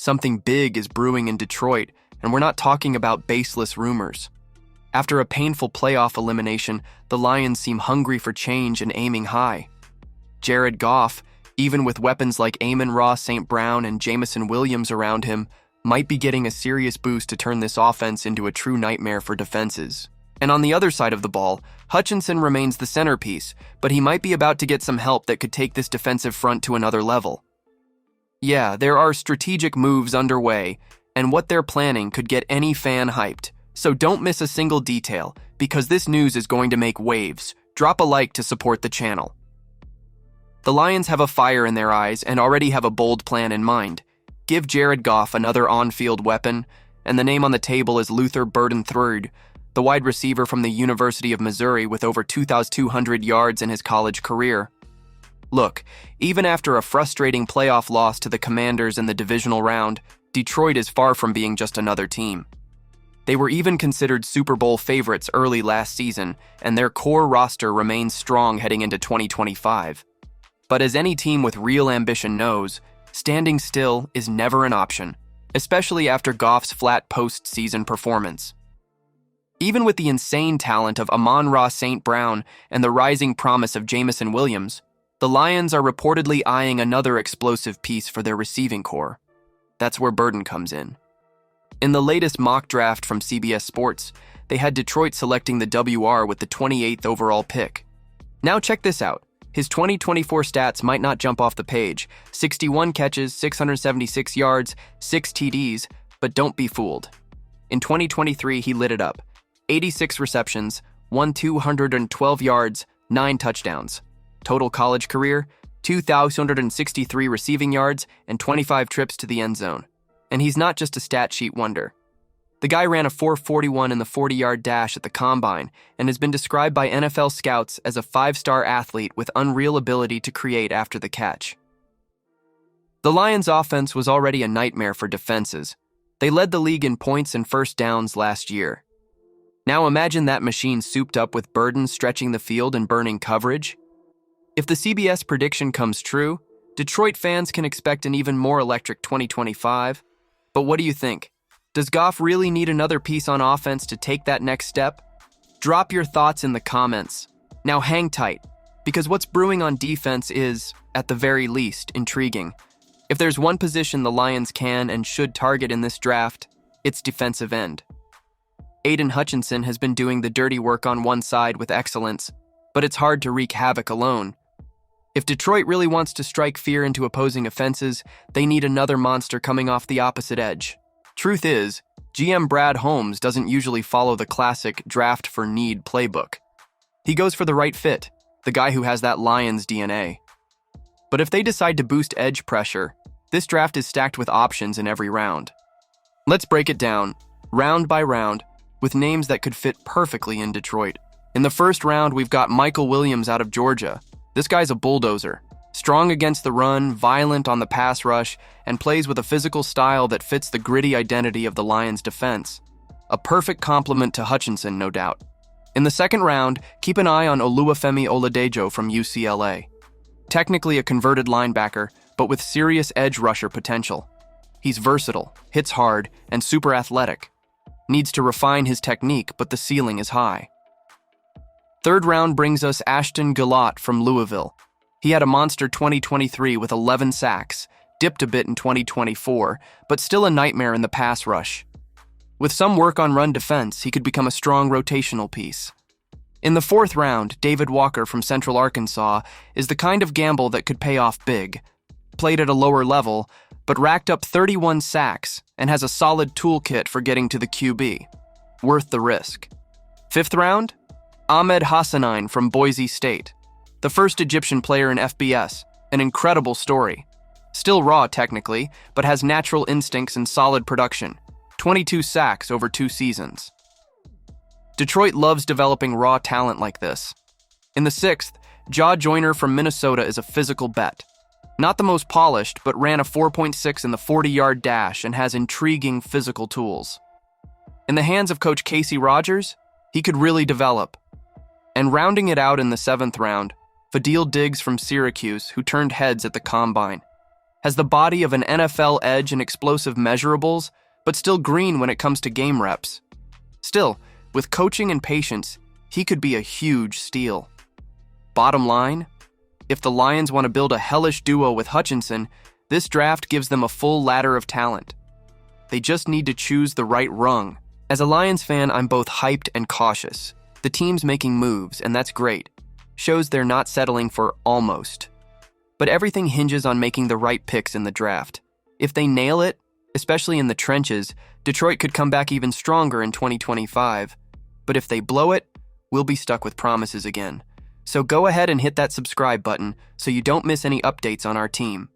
Something big is brewing in Detroit, and we're not talking about baseless rumors. After a painful playoff elimination, the Lions seem hungry for change and aiming high. Jared Goff, even with weapons like Amon-Ra St. Brown and Jameson Williams around him, might be getting a serious boost to turn this offense into a true nightmare for defenses. And on the other side of the ball, Hutchinson remains the centerpiece, but he might be about to get some help that could take this defensive front to another level. Yeah, there are strategic moves underway, and what they're planning could get any fan hyped. So don't miss a single detail, because this news is going to make waves. Drop a like to support the channel. The Lions have a fire in their eyes and already have a bold plan in mind. Give Jared Goff another on-field weapon, and the name on the table is Luther Burden III, the wide receiver from the University of Missouri with over 2,200 yards in his college career. Look, even after a frustrating playoff loss to the Commanders in the divisional round, Detroit is far from being just another team. They were even considered Super Bowl favorites early last season, and their core roster remains strong heading into 2025. But as any team with real ambition knows, standing still is never an option, especially after Goff's flat postseason performance. Even with the insane talent of Amon-Ra St. Brown and the rising promise of Jameson Williams, the Lions are reportedly eyeing another explosive piece for their receiving core. That's where Burden comes in. In the latest mock draft from CBS Sports, they had Detroit selecting the WR with the 28th overall pick. Now check this out. His 2024 stats might not jump off the page. 61 catches, 676 yards, 6 TDs, but don't be fooled. In 2023, he lit it up. 86 receptions, 212 yards, 9 touchdowns. Total college career, 2,263 receiving yards, and 25 trips to the end zone. And he's not just a stat sheet wonder. The guy ran a 4.41 in the 40-yard dash at the Combine and has been described by NFL scouts as a 5-star athlete with unreal ability to create after the catch. The Lions' offense was already a nightmare for defenses. They led the league in points and first downs last year. Now imagine that machine souped up with Burden stretching the field and burning coverage. If the CBS prediction comes true, Detroit fans can expect an even more electric 2025. But what do you think? Does Goff really need another piece on offense to take that next step? Drop your thoughts in the comments. Now hang tight, because what's brewing on defense is, at the very least, intriguing. If there's one position the Lions can and should target in this draft, it's defensive end. Aiden Hutchinson has been doing the dirty work on one side with excellence, but it's hard to wreak havoc alone. If Detroit really wants to strike fear into opposing offenses, they need another monster coming off the opposite edge. Truth is, GM Brad Holmes doesn't usually follow the classic draft for need playbook. He goes for the right fit, the guy who has that Lions DNA. But if they decide to boost edge pressure, this draft is stacked with options in every round. Let's break it down, round by round, with names that could fit perfectly in Detroit. In the first round, we've got Michael Williams out of Georgia. This guy's a bulldozer, strong against the run, violent on the pass rush, and plays with a physical style that fits the gritty identity of the Lions' defense. A perfect complement to Hutchinson, no doubt. In the second round, keep an eye on Oluwafemi Oladejo from UCLA. Technically a converted linebacker, but with serious edge rusher potential. He's versatile, hits hard, and super athletic. Needs to refine his technique, but the ceiling is high. Third round brings us Ashton Gillott from Louisville. He had a monster 2023 with 11 sacks, dipped a bit in 2024, but still a nightmare in the pass rush. With some work on run defense, he could become a strong rotational piece. In the fourth round, David Walker from Central Arkansas is the kind of gamble that could pay off big. Played at a lower level, but racked up 31 sacks and has a solid toolkit for getting to the QB. Worth the risk. Fifth round? Ahmed Hassanein from Boise State. The first Egyptian player in FBS. An incredible story. Still raw technically, but has natural instincts and solid production. 22 sacks over 2 seasons. Detroit loves developing raw talent like this. In the sixth, Jaw Joyner from Minnesota is a physical bet. Not the most polished, but ran a 4.6 in the 40-yard dash and has intriguing physical tools. In the hands of Coach Casey Rogers, he could really develop. And rounding it out in the seventh round, Fadil Diggs from Syracuse, who turned heads at the Combine. has the body of an NFL edge and explosive measurables, but still green when it comes to game reps. Still, with coaching and patience, he could be a huge steal. Bottom line, if the Lions want to build a hellish duo with Hutchinson, this draft gives them a full ladder of talent. They just need to choose the right rung. As a Lions fan, I'm both hyped and cautious. The team's making moves, and that's great. Shows they're not settling for almost. But everything hinges on making the right picks in the draft. If they nail it, especially in the trenches, Detroit could come back even stronger in 2025. But if they blow it, we'll be stuck with promises again. So go ahead and hit that subscribe button so you don't miss any updates on our team.